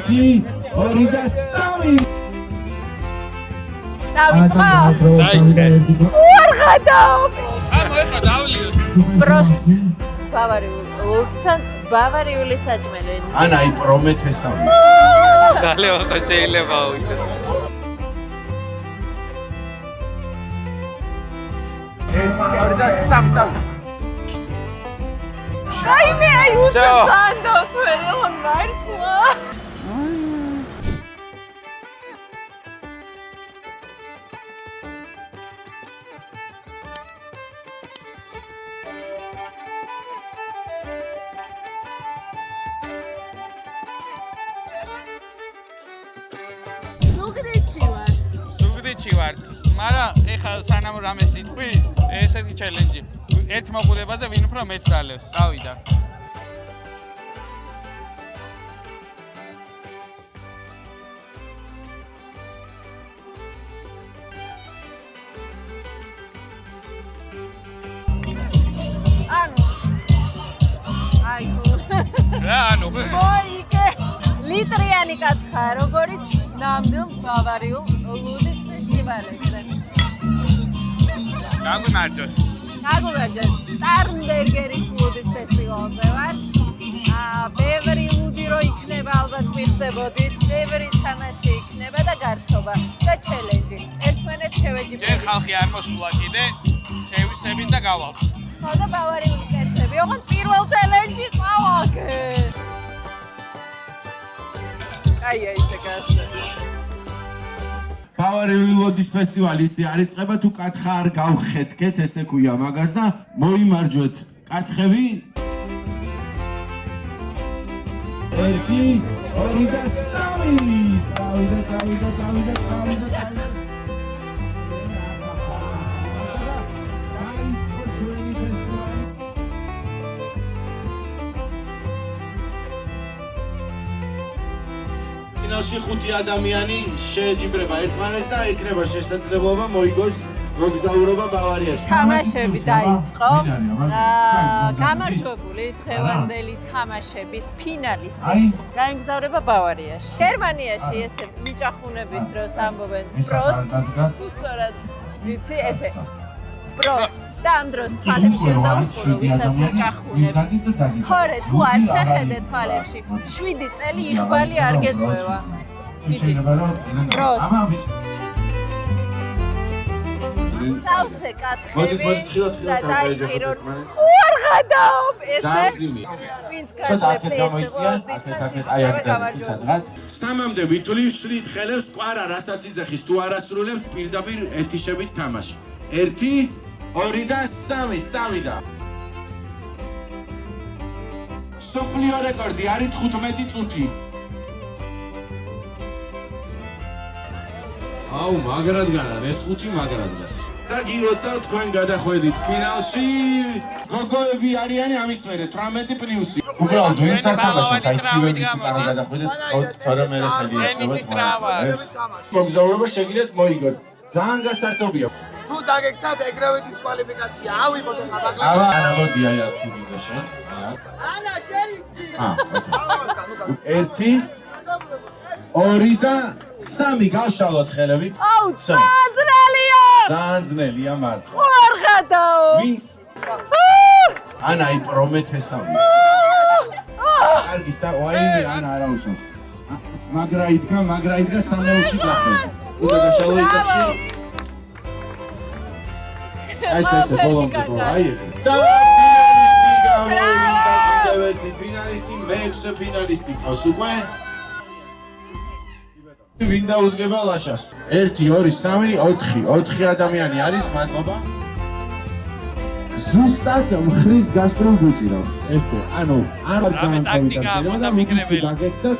ერთი, ორი და სამი. ბავარიული საჭმელი. ანა აი პრომეთესავი. დალევა ხო შეიძლება ავიდეთ. ერთი, ორი და სამი. Saime aiuto tanto, tu eri la merda. სუგდიჩი ვარ. მაგრამ ეხლა სანამ რამე სიტყვი, ესეთი ჩელენჯი. ერთ მოყულებაზე ვინ უფრო მეც დალევს. წავიდა. ანუ მოიგე ლიტრიანი კათხა, როგორიც ნამდვილ ბავარიულ ლუდის ფესტივალებზე. გაგუნარჯოს. გაგუნარჯოს. სტარნბერგერის ლუდის ფესტივალზე ვარ. ბევრი ლუდი რო იქნება, ალბათ მიხდებოდით. ბევრი თამაში იქნება და გართობა და ჩელენჯი. ერთმანეთს შევეჯიბოთ. ჯერ ხალხი არ მოსულა კიდე, შევისებით და გავალთ. ხო და ბავარიული კერძები. ოღონდ პირველ ჩელენჯი წავაგე. აი ესე გასა. ბავარიული ლუდის ფესტივალი ისე არ იწყება თუ კათხა არ გავხეთქეთ, ესე ქვია მაგას და მოიმარჯვეთ კათხები. ერთი, ორი და სამი. წავიდა. ფინალში 5 ადამიანი შეეჯიბრება ერთმანეთს და იქნება შესაძლებლობა მოიგოს მოგზაურობა ბავარიაში. თამაშები დაიწყო. გამარჯვებული დღევანდელი თამაშების ფინალისტი გაემგზავრება ბავარიაში. გერმანიაში ესე მიჭახუნების დროს ამბობენ პროსტ. თუ სწორად ვიცი ესე პროსტ. და ამ დროს თვალებში უნდა უყურო ვისაც მიჭახუნებს. ხორე თუ არ შეხედე თვალებში 7 წელი იხბალი არ გეწვევა. პროსტ. დავსე კათხები და დაიჭირო უარ გადაო ესე ვინც გადაო სამამდე ვითვლივ ხელებს კვარა რასაც იძახის თუ არ ასრულებთ პირდაპირ ეთიშებით თამაში. ერთი, ორი და სამი. წავიდა. სოფლიო რეკორდი არის 15 წუთი. აუ მაგრად განან ეს 5 მაგრად გას. და გილოცავ თქვენ გადახვედით ფინალში. გოგოები არიან ამის მერე 18 პლუსი. უბრალოდ ვინც არ თამაშობს აი კივების უკან გადახვედით, თორე მე ხელი ეშლებათ. მოგზაურობა შეგიძლიათ მოიგოთ. ძალიან გასართობია. თუ დაგეკცათ ეგრევე დისკვალიფიკაცია. ავიღოთ ახლა. ანა მოდი აი აქ თუ გიგო შენ. ანა შენი. ერთი, ორი და სამი გავშალოთ ხელები. აუ ძნელია. ძალიან ძნელია მართლა. უარ გადაო. ვინც? ანა აი პრომეთესავი. კარგი ვაიმე ანა არა უსოს. მაგრა იდგა სამეულში დახვედა. უნდა გაშალო იტებში. აი ესე ბოლომდე აი და ფინალისტი გამოვიდა კიდევ ერთი ფინალისტი მეექვსე ფინალისტი ყავს უკვე ვინ დაუდგება ლაშას 1 2 3 4 ადამიანი არის მადლობა ზუსტად მხრის გასწრულ გუჭირავს ესე ანუ არ ძალიან თავიდანსება და მიგრები დაგექცათ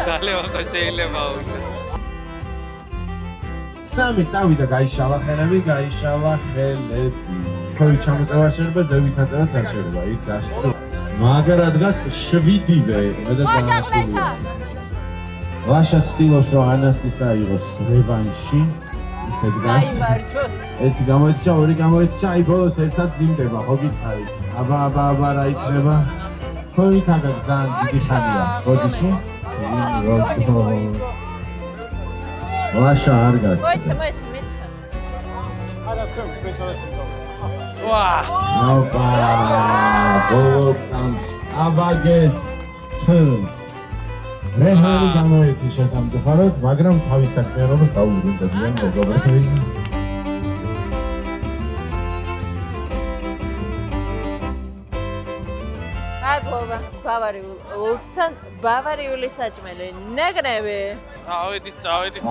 დალევა ხო შეიძლება ავიდეთ. სამი წავიდა გაიშალა ხელები. ქვევით ჩამოწევა შეიძლება, ზევით აწევაც არ შეიძლება. იქ გასწრო. მაგრად დგას 7-ვე. ლაშა ცდილობს რომ ანასის აიღოს რევანში. ისე დგას. გაიმარჯოს. ერთი გამოიწია, ორი გამოიწია, აი ბოლოს ერთად ზიმდება, ხო გითხარით? აბა რა იქნება? ხოით აგ ძალიან დიდი ხანია, ბოდიში. ლაშა არ გაქვს. მოიცა მითხარ. ვაა აბა ბოლოს აბაგე რეჰანი გამოიწია შესამწუხაროდ, მაგრამ თავის საქმიანობას დაუბრუნდებიან მეგობრები. მადლობა ბავარიულთან ბავარიული საჭმელი ნეგნები. წავედით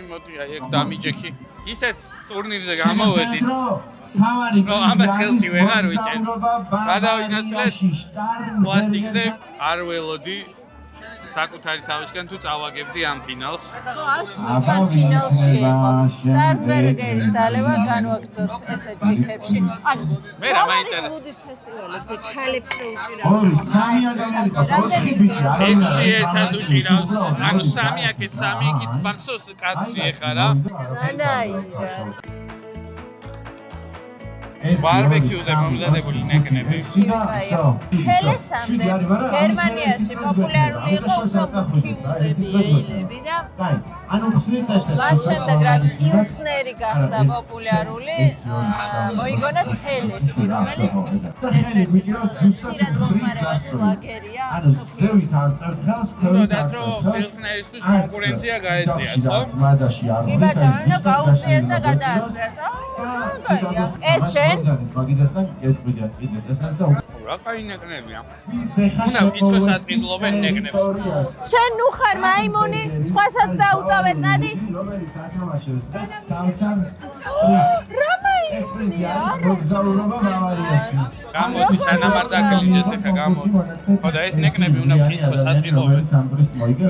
მოდი აი ეგ დამიჯექი ისეთ ტურნირზე გამოვედით რომ ამას ხელში ვეღარ ვიჭერ გადავინაცვლეთ პლასტიკზე არ ველოდი საკუთარი თავისგან თუ წავაგებდი ამ ფინალს აბა ფინალში სტარბერგერის დალევა განვაგრძოთ ესეთ ჯიქებში. მე რა მაინტერესებს ბუდის ფესტივალებზე ქალებს შეუჭირავთ. ორი სამი ადამიანი ყავს, ოთხი ბიჭი არ ექვსი ერთად უჭირავს ანუ სამი აქეთ სამი იქით მახსოვს კაცი ეხა რა ბარბეკიუზე მომზადებული ნეკნები. ჰელესამდე გერმანიაში პოპულარული იყო მუქიუზები და ანუ ხსნიცაშ შემდეგ რაც პილსნერი გახდა პოპულარული მოიგონეს ჰელესი რომელიც ხშირად მომხმარებადი ლაგერია ზევით არ წერთხელს ნოდათ რომ პილსნერისთვის კონკურენცია გაეწიათ ხო? იბაჭანო გაუწიეთ და გადაასწრეს ეს შენ მაგიდასთან გეტყვიდა კიდე წესად და რა კაი ნეკნებია უნდა ვითოს ატყიდლობენ ნეკნებს შენ ნუ ხარ მაიმუნი სხვასაც დაუტოვეთ ნადი რომელიც ათამაშებს სამთან რა მაიმუნია მოგზაურობა ბავარიაში გამოდი სანამ არ დაკლიჯეს ეხა გამოდი ხო და ეს ნეკნები უნდა ვითოს ატყიდლობენ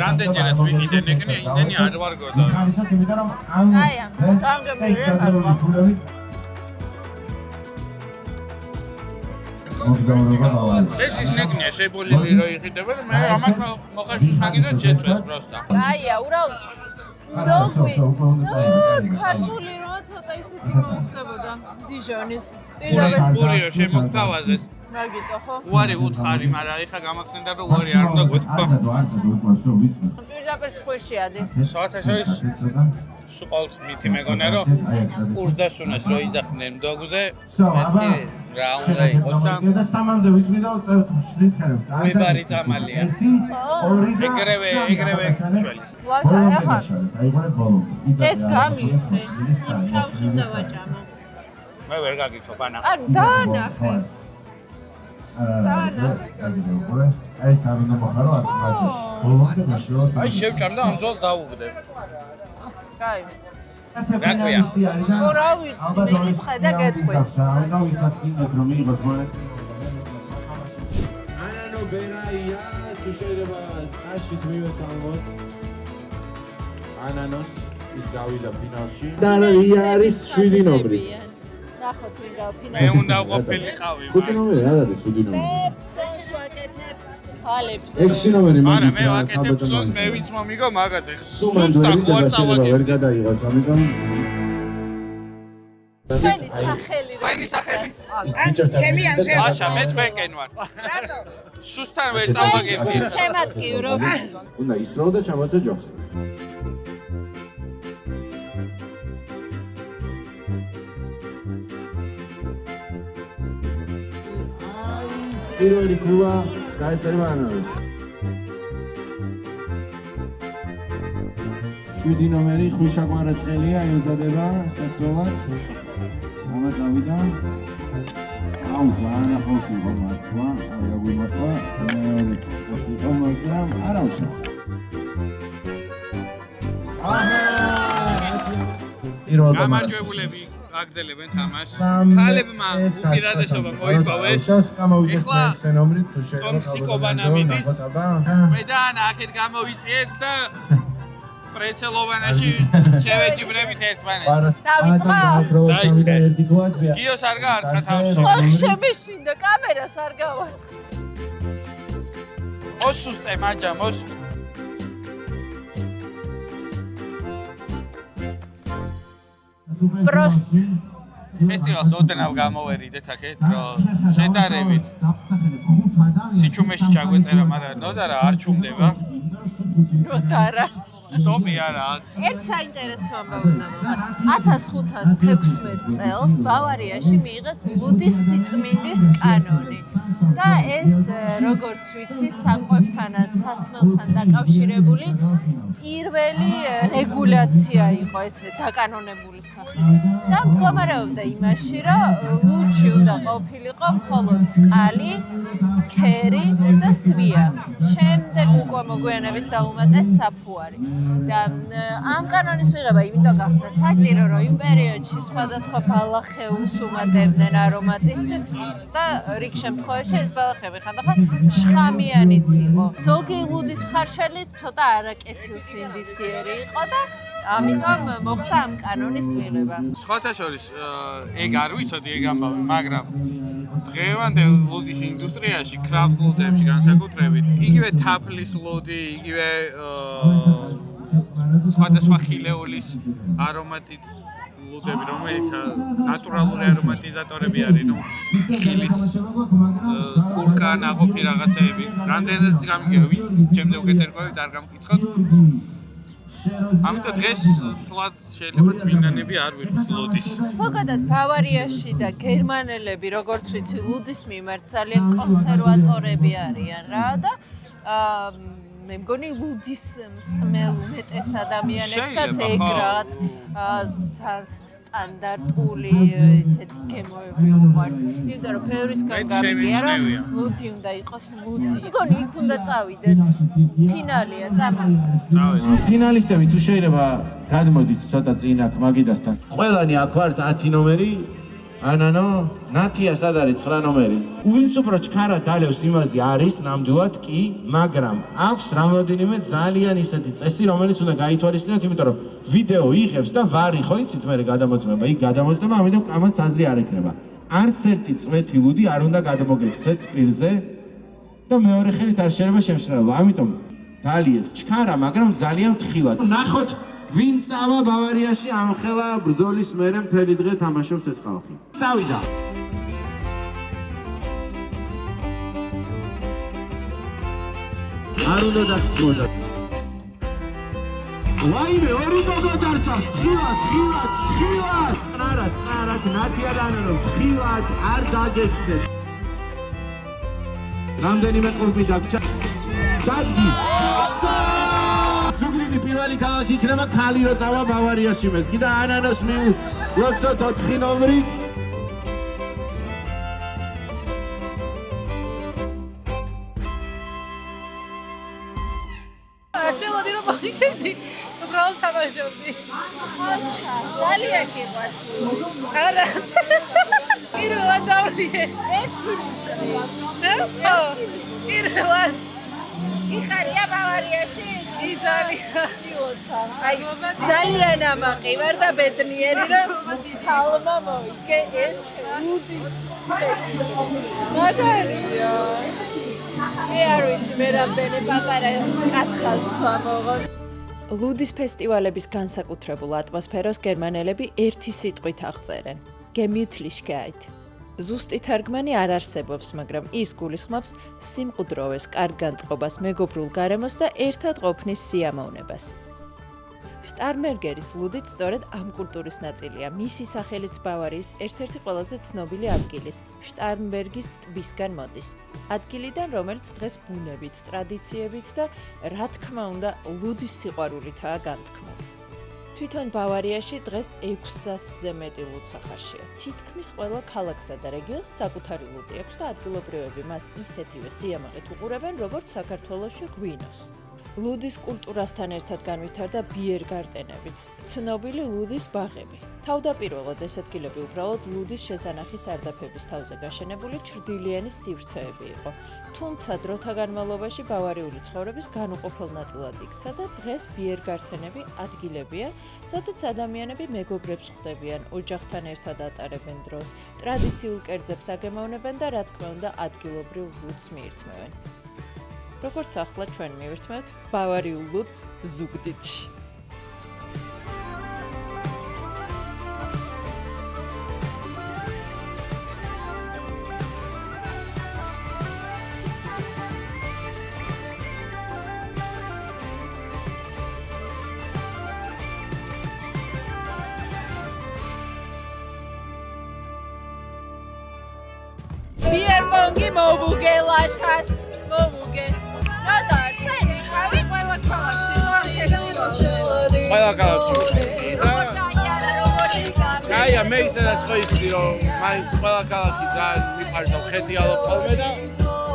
რამდენჯერაც ვიყიდე ნეკნი იმდენი არ ვარ გოდო ხალისად იმიტომ რომ ამ აია გამგებელი მოგზაურობა ბავარიაში ეს ის ნეკნია შებოლილი რო იყიდებენ მე ამათ მოხარშის მაგიდან შეწვეს პროსტა აია ურალ დოგვი ქართული რო ცოტა ისეთი მოხდებოდა დიჟონის პური რო შემოგთავაზეს მაგიტო ხო უარი უთხარი მაგრამ ეხა გამახსენდა რომ უარი არ უნდა გვეთქვა პირდაპირ წხვეში ადის საათაშორის სუპალს მითი მეგონა რომ ურსდასუნას რო იძახდნენ დოგზე რა უნდა იყოს და სამამდე ვიწვი და წევთ შრით ხერებს მებარი წამალია ეგრევე შველი ეს გამიხე იმ თავს უნდა ვაჭამო მე ვერ გაგიცნობ ანა ანუ დაანახე აი სამამდე მოხარო არც მაჯეში ბოლომდე გაშიოთ აი შევჭამ და ამ ძოლს დავუგდებ კაი რაგვია რა ვიცი მეკითხე და გეტყვის ანა ვისაც კიდე რომ მიიღოთ მონეტი ანანო ბერაია თუ შეიძლება აშით მივესალმოთ ანანოს ის გავიდა ფინალში და არის 7 ნომერი ნახოთ ვინ გავფინალს მე უნდა ყოფილიყავი 5 ნომერი რა არის 7 ნომერი ხალებს 6 ნომერი არა მე ვაკეთებ სონს მე ვინც მომიგო მაგაზე სუსტა ყوارწავაგე ვერ გადაიღოს ამიტომ ჩვენი სახელი ჩვენი სახელი ჩემი ან შენ აშა მე თქვენკენ ვარ სუსტან ვერ წავაგებდი შემატკივრო უნდა ისროლ და ჩამოწე ჯოხს პირველი ქულა დაეწერება ანანოს 7 ნომერი ხვიშაკვარაწყელია ემზადება სასროლად ამა წავიდა აუ ძალიან ახალს იყო მართლა არ გაგვიმართლა მეორეც ეს იყო მაგრამ არ ავშავს გამარჯვებულები აგრძელებენ თამაშს ხალებმა უპირატესობა მოიპოვეს ეხლა ტომსიკობანა მიდის მე და ანა აქეთ გამოვიწყეთ და პრეცელოვანაში შევეჯიბრებით ერთმანეთს დავიწყო გიოს არ გაარჩა თავში ოხ შემეშინდა კამერას არ გავარ მოსუსტე მაჯა მოს პროსტ ფესტივალს ოდნავ გამოვერიდეთ აქეთ, რომ შედარებით სიჩუმეში ჩაგვეწერა, მაგრამ ნოდარა არ ჩუმდება. ნოდარა სტოპი არა. ერთ საინტერესო ამბავი უნდა მოვხატო. 1516 წელს ბავარიაში მიიღეს ლუდის სიწმინდის კანონი. და ეს როგორც ვიცი, საკვებთან ან სასმელთან დაკავშირებული პირველი რეგულაცია იყო ესე დაკანონებული სახით. და მდგომარეობდა იმაში, რომ ლუდში უნდა ყოფილიყო მხოლოდ წყალი, ქერი და სვია. შემდეგ უკვე მოგვიანებით დაუმატეს საფუარი. და ამ კანონის მიღება იმიტომ გახდა საჭირო, რომ იმ პერიოდში სხვადასხვა ბალახეულს უმატებდნენ არომატისთვის და რიგ შემთხვევაში ეს ბალახები ხანდახან შხამიანიც იყო. ზოგი ლუდის ხარშალი ცოტა არაკეთილსინდისიერი იყო და ამიტომ მოხდა ამ კანონის მიღება. სხვათა შორის ეგ არ ვიცოდი ეგ ამბავი, მაგრამ დღევანდელ ლუდის ინდუსტრიაში, კრაფტ ლუდებში განსაკუთრებით, იგივე თაფლის ლუდი, იგივე სხვადასხვა ხილეულის არომატით ლუდები, რომელიც ნატურალური არომატიზატორები არის, ნუ ხილის კურკა ნაყოფი რაღაცეები. რამდენადაც გამიგია, ვინც ჩემზე უკეთერკვევით არ გამკითხოთ. ამიტომ დღეს თლად შეიძლება წმინდანები არ ვიყოთ ლუდის. ზოგადად ბავარიაში და გერმანელები, როგორც ვიცი, ლუდის მიმართ ძალიან კონსერვატორები არიან რა და მე მგონი ლუდის მსმელ უმეტეს ადამიანებსაც ეგ რაღაც სტანდარტული ესეთი გემოები უყვარს. იმიტომ რომ ბევრისგან გამიგია რომ ლუდი უნდა იყოს ლუდი. მგონი იქ უნდა წავიდეთ. ფინალია, წავიდეთ. ფინალისტები თუ შეიძლება გადმოდით ცოტა წინ აქ მაგიდასთან. ყველანი აქ ვართ 10 ნომერი. ანანო, ნათია სად არის 9 ნომერი? ვინც უფრო ჩქარა დალევს იმაზე არის ნამდვილად კი, მაგრამ აქვს რამოდენიმე ძალიან ისეთი წესი, რომელიც უნდა გაითვალისწინოთ, იმიტომ რომ ვიდეო იღებს და ვარი ხო იცით მე გადამოწმება, იქ გადამოწმება, ამიტომ კამაც აზრი არ ექნება. არც ერთი წვეთი ლუდი არ უნდა გადმოგექცეთ პირზე და მეორე ხელით არ შეიძლება შემშრალობა. ამიტომ დალიეთ ჩქარა, მაგრამ ძალიან თხილად. ნახოთ ვინ წავა ბავარიაში ამხელა ბრძოლის მერე მთელი დღე თამაშობს ეს ხალხი. წავიდა. არ უნდა დაგსმოდა. ვაიმე, ორი გოგო დარჩას. ხილად. წყნარად, ნათია დანელო. ხილად არ დაგექცეთ. რამდენიმე ყურბი დაგჭა. დადგი. ზუგდიდი პირველი ქალაქი იქნება ქალი რო წავა ბავარიაში მეთქი და ანანოს მივოცოთ 4 ნომრით. არჩევდი რომ მოიქედი. უბრალოდ თამაშობდი. აჩა, ძალიან გიყვარს. არა. პირველად დავლიე. ერთი ხო? პირველად იხარია ბავარიაში? კი ძალიან. აი, ძალიან ამაყი ვარ და ბედნიერი რომ ხალმა მოიგე ეს ლუდის. მაგარია. არ ვიცი მე რამდენი პატარა კათხას თამოღო. ლუდის ფესტივალების განსაკუთრებულ ატმოსფეროს გერმანელები ერთი სიტყვით აღწერენ: Gemütlichkeit. ზუსტი თარგმანი არ არსებობს, მაგრამ ის გულისხმობს სიმყუდროვეს, კარგ განწყობას, მეგობრულ გარემოს და ერთად ყოფნის სიამოვნებას. შტარმბერგერის ლუდიც სწორედ ამ კულტურის ნაწილია. მისი სახელიც ბავარიის ერთ-ერთი ყველაზე ცნობილი ადგილის, შტარმბერგის ტბისგან მოდის. ადგილიდან, რომელიც დღეს ბუნებით, ტრადიციებით და რა თქმა უნდა, ლუდის სიყვარულითაა განთქმული. თვითონ ბავარიაში დღეს 600-ზე მეტი ლუდსახარშია. თითქმის ყველა ქალაქსა და რეგიონს საკუთარი ლუდი აქვს და ადგილობრივები მას ისეთივე სიამაყით უყურებენ, როგორც საქართველოში ღვინოს. ლუდის კულტურასთან ერთად განვითარდა ბიერგარტენებიც, ცნობილი ლუდის ბაღები. თავდაპირველად ეს ადგილები უბრალოდ ლუდის შესანახის სარდაფების თავზე გაშენებული ჩრდილიანი სივრცეები იყო. თუმცა დროთა განმავლობაში ბავარიული ცხოვრების განუყოფელ ნაწილად იქცა და დღეს ბიერგარტენები ადგილებია, სადაც ადამიანები მეგობრებს ხვდებიან, ოჯახთან ერთად ატარებენ დროს, ტრადიციულ კერძებს აგემოვნებენ და რა თქმა უნდა ადგილობრივ ლუდს მიირთმევენ. როგორც ახლა ჩვენ მივირთმევთ ბავარიულ ლუდს ზუგდიდში. კონგი მოვუგე ლაშას მოვუგე როდა შენი ხავი ყველა ქალაქში ნორ ფესტივალზე ყველა ქალაქში და აი მე ისედაც ხო ისი რომ მაინც ყველა ქალაქი ძალიან მიყვარდა ხეთიალო ხოლმე და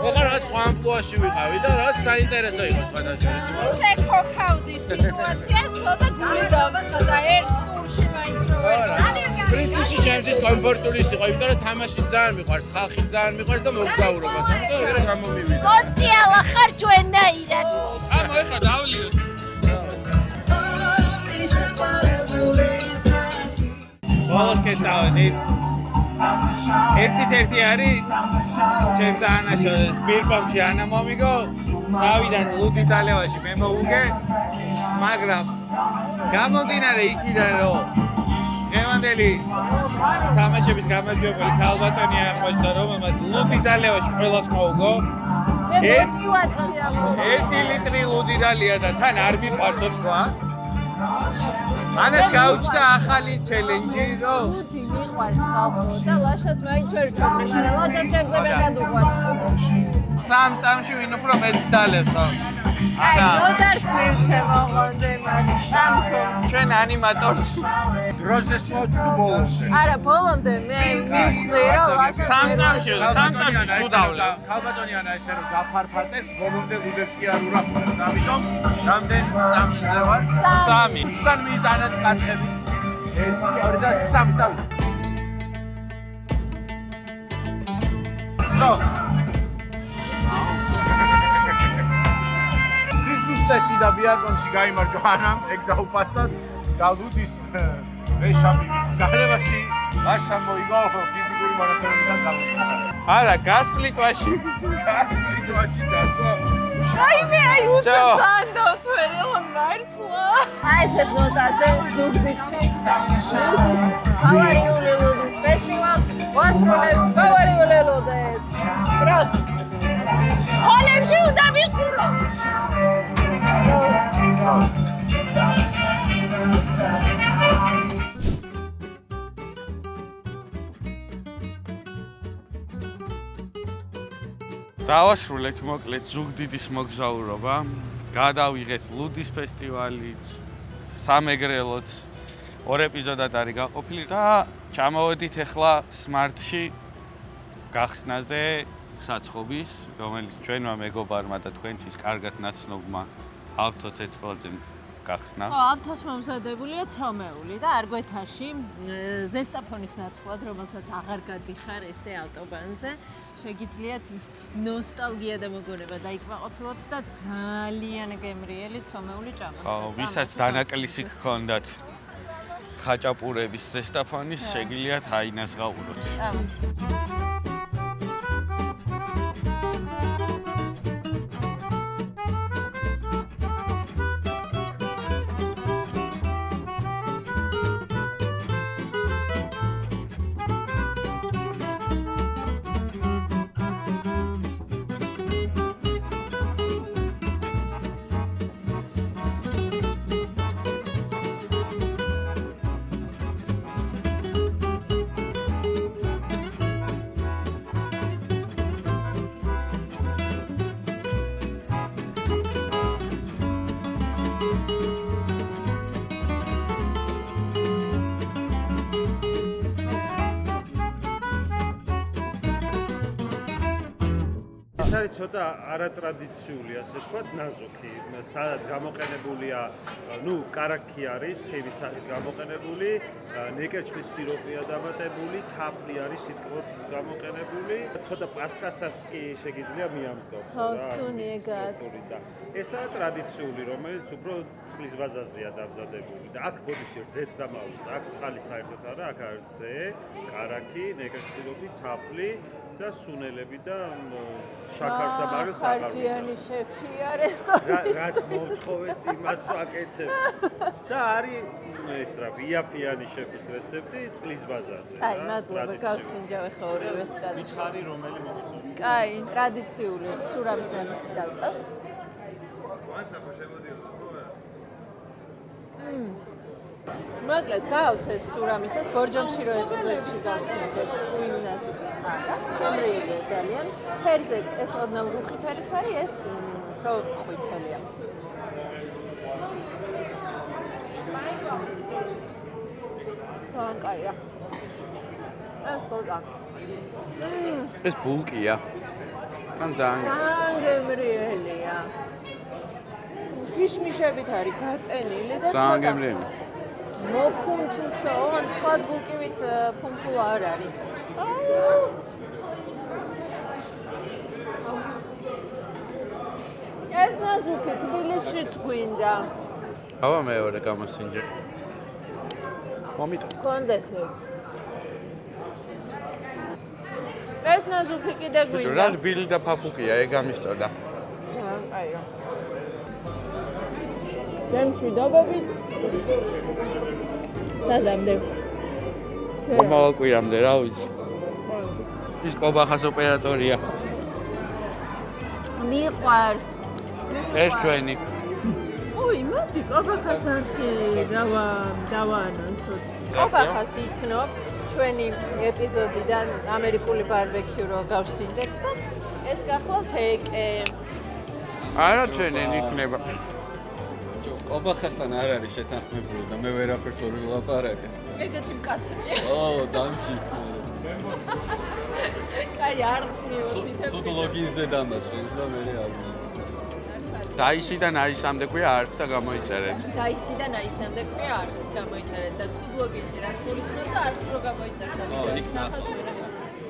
ეხლა რაღაც სხვა ამპლუაში ვიყავი და რაღაც საინტერესო იყო სხვადასხვა ისე ქოქავდი სიტუაციას ცოტა გულიდავს და ერთ ტურში მაინც რომ პრინციპში ჩემთვის კომფორტული იყო იმიტომ რომ თამაში ძალიან მიყვარს ხალხი ძალიან მიყვარს და მოგზაურობაც ამიტომ ეგრე გამომივიდა სოციალა ხარ ჩვენნაირად ამო ეხლა დავლიოთ ყველას კეთავდი ერთი არის ჩემ და ანაშო ბირბამში ანა მომიგო დავიდან ლუდის დალევაში მე მოვუგე მაგრამ გამომდინარე იქიდან რომ დღევანდელი თამაშების გამარჯვებული ქალბატონი ახალ რომელმაც ლუდის დალევაში ყველას მოუგო მოტივაცია 1 ლიტრი ლუდი დალია და თან არ მიყვარს თქვა ანას გაუჩნდა ახალი ჩელენჯი რომ ლუდი მიყვარს ხალხო და ლაშას მაინც ვერ ჩავდე მაგრამ ლაჯაჯებზე მეტად უყვარს 3 წამში ვინ უფრო მეც დალევსო აი როდარ მივცე მოღონდე მას სამსონს ჩვენ ანიმატორს დროზე სხვა თუ ბოლომდე არა ბოლომდე მე მივხვდი რომ ლაშას 3 წამში სუდავლე ქალბატონიანა ესე რომ გაფარფატებს ბოლომდე ლუდებს კი არ ურახავს ამიტომ რამდენ წამზე ვარ 3 თან მიიტანეთ კათხები 1 2 და 3 წამი So სიზუსტეში და ბიატლონში გაიმარჯვა ანამ ეგ დაუფასად გალუდის რეშამი ვიცდალებაში ლაშა მოიგო ფიზიკური მონაცემებიდან გამოსხდა არა გასპლიტვაში დასვა აი მე აი უცან დავთვერე მართლა აი ესე ნოტაზე ზუგდიდში ლუდის ბავარიული ლუდის ფესტივალს ვასრულებ ბავარიული ლუდებს პროს ხოლებში უნდა ვიყურო დავასრულეთ მოკლედ ზუგდიდის მოგზაურობა გადავიღეთ ლუდის ფესტივალიც სამეგრელოც 2 ეპიზოდად არის გაყოფილი და ჩამოვედით ახლა სმარტში გახსნაზე საცხობის რომელიც ჩვენმა მეგობარმა და თქვენთვის კარგად ნაცნობმა ავთო ცეცხლაძემ გახსნა. ავთოს მომზადებულია ცომეული და არგვეთაში ზესტაფონის ნაცვლად, რომელსაც აღარ გადიხარ ესე ავტობანზე, შეგიძლიათ ის ნოსტალგია და მოგონება დაიკმაყოფილოთ და ძალიან გემრიელი ცომეული ჭამა. ხო, ვისაც დანაკლისი გქონდათ ხაჭაპურების ზესტაფონის, შეგიძლიათ აინას გაუღოთ. ეს არის ცოტა არატრადიციული, ასე თქვა, ნაზუქი, სადაც გამოყენებულია, კარაქი არის, ცხიმის სახით გამოყენებული, ნეკერჩხლის სიროპია დამატებული, თაფლი არის სიტყვით გამოყენებული, ცოტა პასკასაც კი შეგიძლია მიამსგავსო რა. ხო, სუნი ეგაა. ესაა ტრადიციული, რომელიც უფრო წყლის ბაზაზეა დამზადებული და აქ ბოდიში რძეც დამალავს და აქ წყალი საერთოდ არა, აქ არის რძე, კარაქი, ნეკერჩხლის სიროპი, თაფლი და სუნელები და შაქარს და მარილს აღარ ვიძახ. ხარჯიანი შეფია რესტორანი. რაც მომთხოვეს იმას ვაკეთებ. და არის ეს რა, იაფიანი შეფის რეცეპტი წყლის ბაზაზე. აი, მადლობა, გავსინჯავე ხო ორივეს კაცს. მითხარი რომელი მოგიწევ? კაი, ტრადიციული სურამის ნაზუქი დავწყებ. მოკლედ გავს ეს სურამისას ბორჯომში რო ეპიზოდში გავსინჯეთ იმ ნაზუქს. აქვს, გემრიელია ძალიან. ფერზეც ეს ოდნავ რუხი ფერის არის, ეს უფრო ყვითელია. კაია. ეს თოდა. ეს ბულკია. თან ძალიან გემრიელია. ფიშმიშებით არის გატენილი და ძალიან გემრიელი. მოფუნთუშო, ან თქვათ ბულკივით ფუმფულა არ არის. ეს ნაზუკი თბილისშიც გვინდა. აბა მეორე გამოსინჯე. მომიტ. კონდეს ეგ. ეს ნაზუკი კიდე გვინდა. რა ბილი და ფაფუკია, ეგ ამისწოდა. ძალიან კაია. გემში დავაბით. სადამდე? მომავალ კვირამდე, რა ვიცი. ის ყობახას ოპერატორია. მიყვარს. ეს ჩვენი. ოი, მოდი ყობახას არხი დავაანონსოთ. ყობახას იცნობთ ჩვენი ეპიზოდიდან ამერიკული ბარბეკიუ რო გავსინჯეთ და ეს გახლავთ ეკე. არა ჩვენი იქნება. ყობახასთან არ არის შეთანხმებული და მე ვერაფერს ვერ ვილაპარაკე. ეგეთი მკაცია. დამჭის მე. კაი, არხს მივუთითებ. სულ ლოგინზე დამაწვენს და მე არ ვიცი. დაისიდან აისამდე ყვია არც და გამოიწერეთ. დაისიდან აისამდე ყვია არხს გამოიწერეთ და ცუდ ლოგინში რას გულისხმობ და არხს რო გამოიწერეთ და ვიდეოს ნახოთ მე.